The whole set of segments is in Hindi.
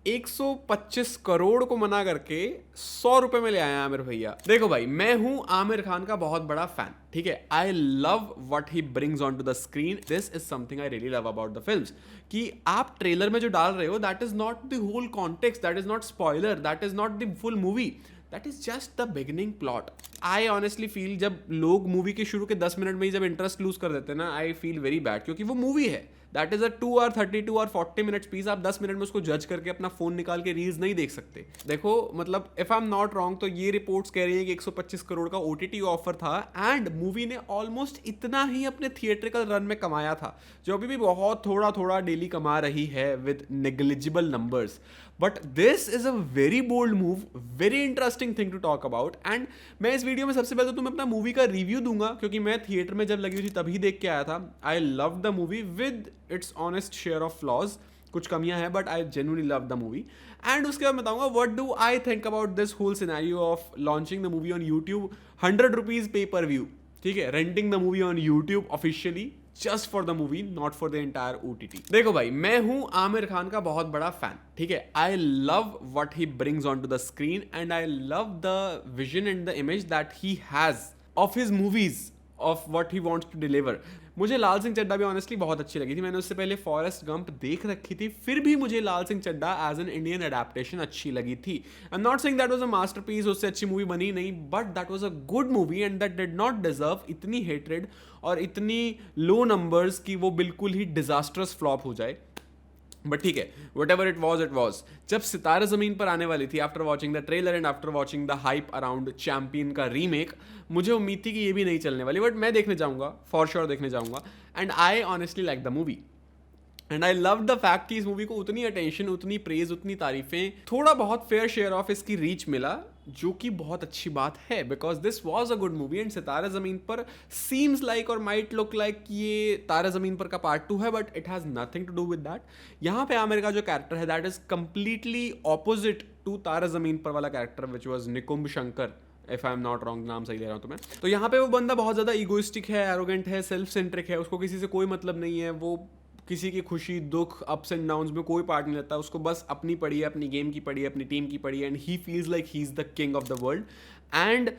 125 करोड़ को मना करके 100 रुपए में ले आया आमिर भैया। देखो भाई, मैं हूं आमिर खान का बहुत बड़ा फैन, ठीक है। I love what he brings on to the screen, this is something I really love about the films. कि आप ट्रेलर में जो डाल रहे हो, that is not the whole context, that is not spoiler, that is not the full movie, that is just the beginning plot. I honestly feel जब लोग मूवी के शुरू के 10 मिनट में ही जब इंटरेस्ट लूज कर देते हैं ना, आई फील वेरी बैड, क्योंकि वो मूवी है, दैट इज अ 2 और 32 और 40 मिनट्स पीस। आप 10 मिनट में उसको जज करके अपना फोन निकाल के रील्स नहीं देख सकते। देखो मतलब if I am not wrong तो ये रिपोर्ट्स कह रही हैं कि 125 करोड़ का ओटीटी ऑफर था एंड मूवी ने ऑलमोस्ट इतना ही अपने थिएट्रिकल रन में कमाया था, जो अभी भी बहुत थोड़ा थोड़ा डेली कमा रही है with negligible numbers. But this is a very bold move, very interesting thing to talk about. And मैं इस वीडियो में सबसे पहले तो तुम्हें अपना मूवी का रिव्यू दूंगा, क्योंकि मैं थिएटर में जब लगी हुई थी तभी देख के आया था। I love the movie with its honest share of flaws, कुछ कमियां हैं but I genuinely love the movie. And उसके बाद बताऊंगा what do I think about this whole scenario of launching the movie on YouTube, 100 rupees pay per view, ठीक है, renting the movie on YouTube officially just for the movie, not for the entire OTT. देखो भाई, मैं हूं आमिर खान का बहुत बड़ा फैन, ठीक है। I love what he brings on to the screen and I love the vision and the image that he has of his movies, of what he wants to deliver. मुझे लाल सिंह चड्ढा भी ऑनेस्टली बहुत अच्छी लगी थी। मैंने उससे पहले फॉरेस्ट गंप देख रखी थी, फिर भी मुझे लाल Singh Chaddha as an Indian adaptation अच्छी लगी थी। I am not saying that was a masterpiece, उससे अच्छी मूवी बनी नहीं, but that was a good movie and that did not deserve इतनी हेट्रेड और इतनी लो नंबर्स कि वो बिल्कुल ही डिजास्ट्रस फ्लॉप हो जाए। बट ठीक है, वट एवर इट वॉज। जब सितारे ज़मीन पर आने वाली थी, after watching the trailer and after watching the hype around champion का रीमेक, मुझे उम्मीद थी कि ये भी नहीं चलने वाली, बट मैं देखने जाऊंगा, फॉर श्योर देखने जाऊंगा। And I honestly like the movie and I love the fact कि इस मूवी को उतनी अटेंशन, उतनी प्रेज, उतनी तारीफें, थोड़ा बहुत फेयर शेयर ऑफ इसकी रीच मिला, जो कि बहुत अच्छी बात है, because this was a good movie. And Sitaare Zameen Par seems like or might look like ये तारे ज़मीन पर का पार्ट 2 है, but it has nothing to do with that. यहाँ पे आमिर का जो कैरेक्टर है that is completely opposite to Taare Zameen Par वाला character which was Nikumbh Shankar, if I am not wrong, नाम सही ले रहा हूँ तो मैं। तो यहाँ पे वो बंदा बहुत ज़्यादा ईगोइस्टिक है, एरोगेंट है, सेल्फ सेंट्रिक है, उसको किसी से कोई मतलब नहीं है, वो किसी की खुशी, दुख, अप्स एंड डाउन्स में कोई पार्ट नहीं लेता, उसको बस अपनी पड़ी है, अपनी गेम की पड़ी है, अपनी टीम की पड़ी है, and he feels like he is the king of the world. And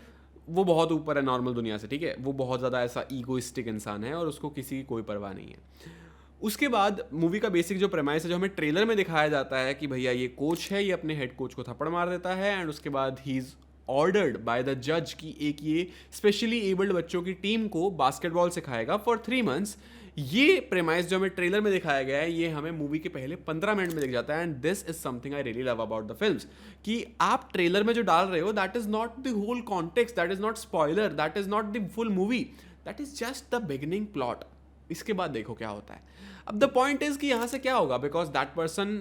वो बहुत ऊपर है नॉर्मल दुनिया से, ठीक है, वो बहुत ज़्यादा ऐसा ईगोइस्टिक इंसान है और उसको किसी की कोई परवाह नहीं है। उसके बाद मूवी का बेसिक जो प्रेमाइस है, जो हमें ट्रेलर में दिखाया जाता है कि भैया ये कोच है, ये अपने हेड कोच को थप्पड़ मार देता है, एंड उसके बाद he is ordered by the जज कि एक ये स्पेशली एबल्ड बच्चों की टीम को बास्केटबॉल सिखाएगा फॉर 3 मंथ्स। ये प्रेमाइस जो हमें ट्रेलर में दिखाया गया है, ये हमें मूवी के पहले 15 मिनट में दिख जाता है। And this is something I really love about the films, कि आप ट्रेलर में जो डाल रहे हो, that is not the whole context, that is not spoiler, that is not the full movie, that is just the beginning plot. इसके बाद देखो क्या होता है। अब द पॉइंट इज कि यहाँ से क्या होगा, because that person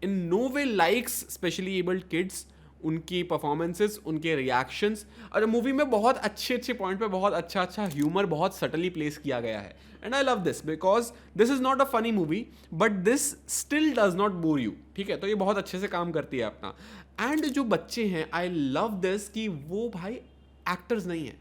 in no way likes specially abled kids, उनकी परफॉर्मेंसेस, उनके रिएक्शंस, और मूवी में बहुत अच्छे अच्छे पॉइंट पे बहुत अच्छा अच्छा ह्यूमर बहुत सटली प्लेस किया गया है। And I love this because this is not a funny movie, but this still does not bore you, ठीक है। तो ये बहुत अच्छे से काम करती है अपना। एंड जो बच्चे हैं, आई लव दिस कि वो भाई एक्टर्स नहीं है,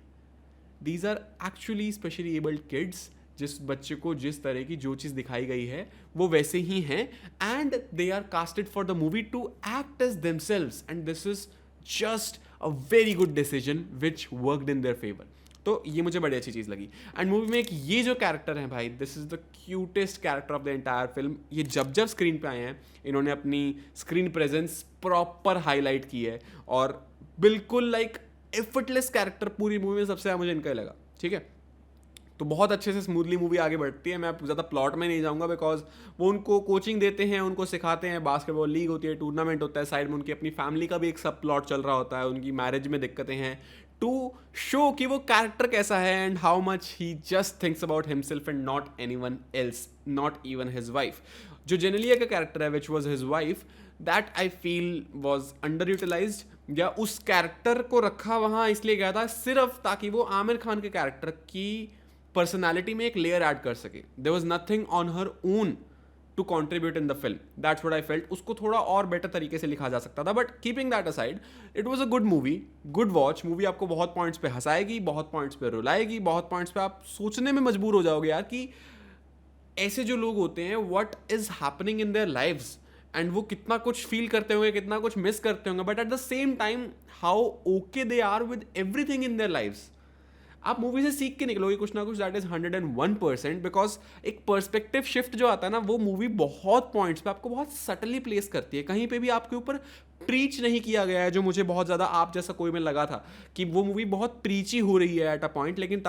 these are actually specially abled kids. जिस बच्चे को जिस तरह की जो चीज़ दिखाई गई है वो वैसे ही हैं, and they are casted for the movie to act as themselves, and this is just a very good decision which worked in their favour. तो ये मुझे बड़ी अच्छी चीज़ लगी। एंड मूवी में एक ये जो कैरेक्टर है भाई, this is the cutest character of the entire film. ये जब जब स्क्रीन पे आए हैं, इन्होंने अपनी स्क्रीन प्रेजेंस प्रॉपर हाईलाइट की है, और बिल्कुल लाइक एफर्टलेस कैरेक्टर पूरी मूवी में सबसे मुझे इनका लगा, ठीक है। तो बहुत अच्छे से स्मूथली मूवी आगे बढ़ती है। मैं ज़्यादा प्लॉट में नहीं जाऊंगा, बिकॉज वो उनको कोचिंग देते हैं, उनको सिखाते हैं, बास्केटबॉल लीग होती है, टूर्नामेंट होता है, साइड में उनकी अपनी फैमिली का भी एक सब प्लॉट चल रहा होता है, उनकी मैरिज में दिक्कतें हैं, टू शो कि वो कैरेक्टर कैसा है and how much he just thinks about himself and not anyone else, not even his wife. जो जेनेलिया का कैरेक्टर है which was his wife, that I feel was underutilised, या उस कैरेक्टर को रखा वहाँ इसलिए गया था सिर्फ ताकि वो आमिर खान के कैरेक्टर की पर्सनैलिटी में एक लेयर ऐड कर सके। There was nothing on her own to contribute in the film, that's what I felt. उसको थोड़ा और बेटर तरीके से लिखा जा सकता था, but keeping that aside, it was a good movie, good watch. Movie आपको बहुत पॉइंट्स पे हंसाएगी, बहुत पॉइंट्स पे रुलाएगी, बहुत पॉइंट्स पे आप सोचने में मजबूर हो जाओगे यार कि ऐसे जो लोग होते हैं, what is happening in their lives, and वो कितना कुछ फील करते होंगे, कितना कुछ मिस करते होंगे, but at the same time how okay they are with everything in their lives. आप मूवी से सीख के निकलोगे कुछ ना कुछ. दैट इज 101%, बिकॉज एक पर्सपेक्टिव शिफ्ट जो आता है ना, वो मूवी बहुत पॉइंट्स पे आपको बहुत सटली प्लेस करती है. कहीं पे भी आपके ऊपर प्रीच नहीं किया गया है, जो मुझे बहुत ज़्यादा आप जैसा कोई में लगा था कि वो मूवी बहुत प्रीची हो रही है एट अ पॉइंट. लेकिन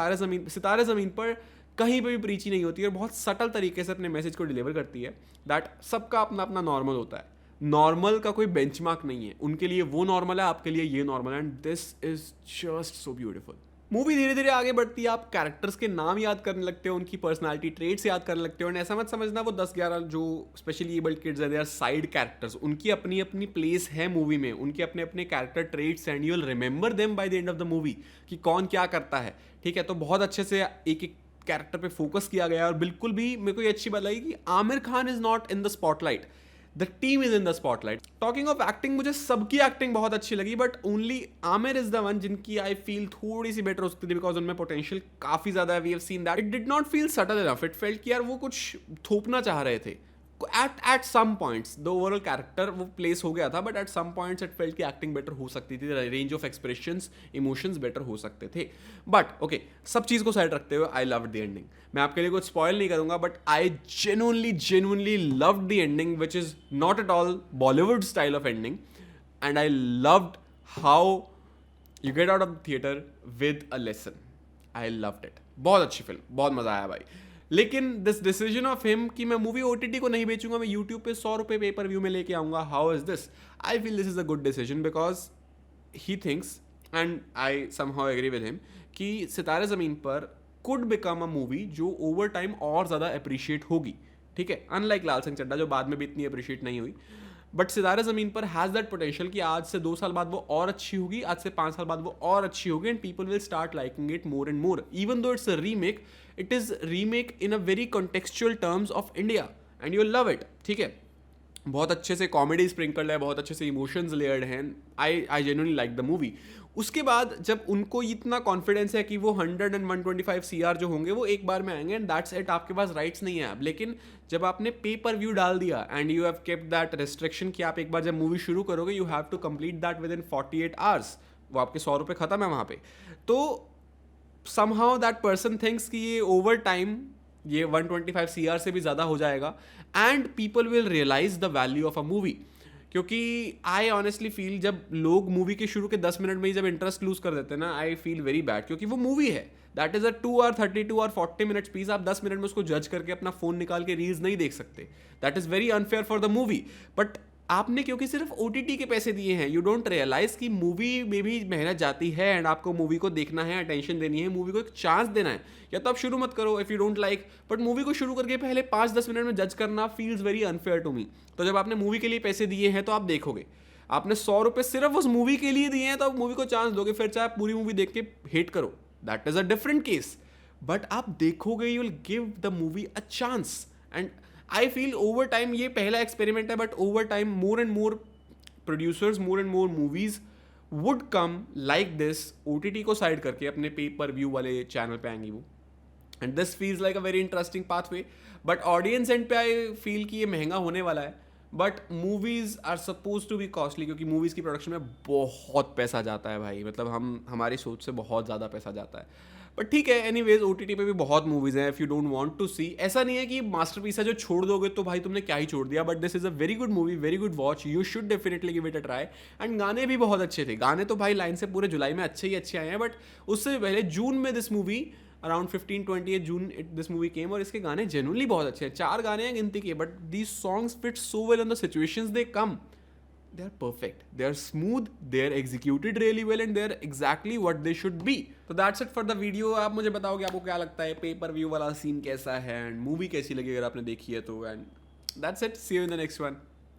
सितारे ज़मीन पर कहीं पे भी प्रीची नहीं होती है और बहुत सटल तरीके से अपने मैसेज को डिलीवर करती है. दैट सबका अपना अपना नॉर्मल होता है. नॉर्मल का कोई बेंचमार्क नहीं है. उनके लिए वो नॉर्मल है, आपके लिए ये नॉर्मल है, and this is just so beautiful. Movie धीरे धीरे आगे बढ़ती है, आप कैरेक्टर्स के नाम याद करने लगते हो, उनकी पर्सनालिटी ट्रेट्स याद करने लगते हो. एंड ऐसा मत समझना वो 10-11 जो स्पेशली एबल्ड किड्स हैं, दे आर साइड कैरेक्टर्स. उनकी अपनी अपनी प्लेस है मूवी में, उनके अपने अपने character traits and you will remember them by the end of the movie कि कौन क्या करता है. ठीक है, तो बहुत अच्छे से एक एक कैरेक्टर पे फोकस किया गया है. और बिल्कुल भी मेरे को ये अच्छी बात लगी कि Aamir Khan is not in the spotlight, the team is in the spotlight. Talking of acting, मुझे सबकी एक्टिंग बहुत अच्छी लगी, but only Aamir is the one जिनकी आई फील थोड़ी सी बेटर हो सकती थी, बिकॉज उनमें पोटेंशियल काफी ज्यादा है. We have seen that it did not feel subtle enough. It felt कि यार वो कुछ थोपना चाह रहे थे. At some points the overall character वो प्लेस हो गया था, but at some points it felt की एक्टिंग बेटर हो सकती थी, range of expressions, emotions better हो सकते थे. बट ओके, सब चीज़ को साइड रखते हुए आई लव द एंडिंग. मैं आपके लिए कुछ स्पॉइल नहीं करूंगा, but I genuinely loved the ending, which is not at all Bollywood style of ending. And I loved how you get out of theatre with a lesson. I loved it. बहुत अच्छी फिल्म, बहुत मजा आया भाई. लेकिन दिस डिसीजन ऑफ हिम कि मैं मूवी ओटीटी को नहीं बेचूंगा, मैं यूट्यूब पे 100 रुपये पेपर व्यू में लेके आऊंगा, how is this? I feel this is a good decision, because he thinks and I somehow agree with him कि Sitare Zameen Par could become a movie जो ओवर टाइम और ज़्यादा अप्रिशिएट होगी. ठीक है, अनलाइक लाल सिंह चड्ढा जो बाद में भी इतनी अप्रिशिएट नहीं हुई, बट सितारे ज़मीन पर हैज़ दैट पोटेंशियल कि आज से 2 साल बाद वो और अच्छी होगी, आज से 5 साल बाद वो और अच्छी होगी, and people will start liking it more and more. Even though it's a remake, it is remake in a very contextual terms of India and you love it. ठीक है, बहुत अच्छे से कॉमेडी स्प्रिंकल्ड है, बहुत अच्छे से इमोशंस लेयर्ड हैं. I genuinely like the movie. उसके बाद जब उनको इतना कॉन्फिडेंस है कि वो 100 and 125 CR जो होंगे वो एक बार में आएंगे, एंड दैट्स इट, आपके पास राइट्स नहीं है अब. लेकिन जब आपने पे पर व्यू डाल दिया and you have kept that restriction कि आप एक बार जब मूवी शुरू करोगे you have to complete that within 48 hours, वो आपके 100 रुपये खत्म है वहाँ पे. तो somehow that person thinks कि ये ओवर टाइम ये 125 CR से भी ज़्यादा हो जाएगा, and people will realize the value of a movie. क्योंकि आई ऑनेस्टली फील जब लोग मूवी के शुरू के 10 मिनट में ही जब इंटरेस्ट लूज कर देते हैं ना, आई फील वेरी बैड, क्योंकि वो मूवी है. That is a 2 or 32 or 40 minutes piece. आप 10 मिनट में उसको जज करके अपना फोन निकाल के रील्स नहीं देख सकते. That is very unfair for the movie. But आपने क्योंकि सिर्फ OTT के पैसे दिए हैं, यू डोंट रियलाइज कि मूवी में भी मेहनत जाती है, एंड आपको मूवी को देखना है, अटेंशन देनी है, मूवी को एक चांस देना है. या तो आप शुरू मत करो if you don't like, but movie को शुरू करके पहले 5-10 मिनट में जज करना feels very unfair to me. तो जब आपने मूवी के लिए पैसे दिए हैं तो आप देखोगे. आपने 100 रुपये सिर्फ उस मूवी के लिए दिए हैं तो आप मूवी को चांस दोगे, फिर चाहे आप पूरी मूवी देख के हेट करो, that is a different case. But आप देखोगे, you will give the movie a chance. And I feel over time ये पहला एक्सपेरिमेंट है, but over time more and more producers, more and more movies would come like this, OTT को साइड करके अपने पे पर व्यू वाले चैनल पे आएंगी वो. And this feels like a very interesting pathway. But audience end पे आई फील कि ये महंगा होने वाला है. But movies are supposed to be costly, क्योंकि मूवीज़ की प्रोडक्शन में बहुत पैसा जाता है भाई. मतलब हमारी सोच से बहुत ज़्यादा पैसा जाता है. बट ठीक है, एनीवेज OTT पे भी बहुत मूवीज़ हैं. If you don't want to see, ऐसा नहीं है कि मास्टरपीस है जो छोड़ दोगे तो भाई तुमने क्या ही छोड़ दिया. But this is a very good movie, very good watch, you should definitely give it a try. And गाने भी बहुत अच्छे थे. गाने तो भाई लाइन से पूरे जुलाई में अच्छे ही अच्छे आए हैं. बट उससे पहले जून में this movie around 15-20 June this movie came, और इसके गाने जेन्युइनली बहुत अच्छे हैं. 4 गाने हैं गिनती के, but these songs fit so well on the situations they come. They are perfect, they are smooth, they are executed really well, and they are exactly what they should be. So that's it for the video. आप मुझे बताओ कि आपको क्या लगता है, पे पर व्यू वाला सीन कैसा है, एंड मूवी कैसी लगी अगर आपने देखी है तो. And that's it, see you in the next one.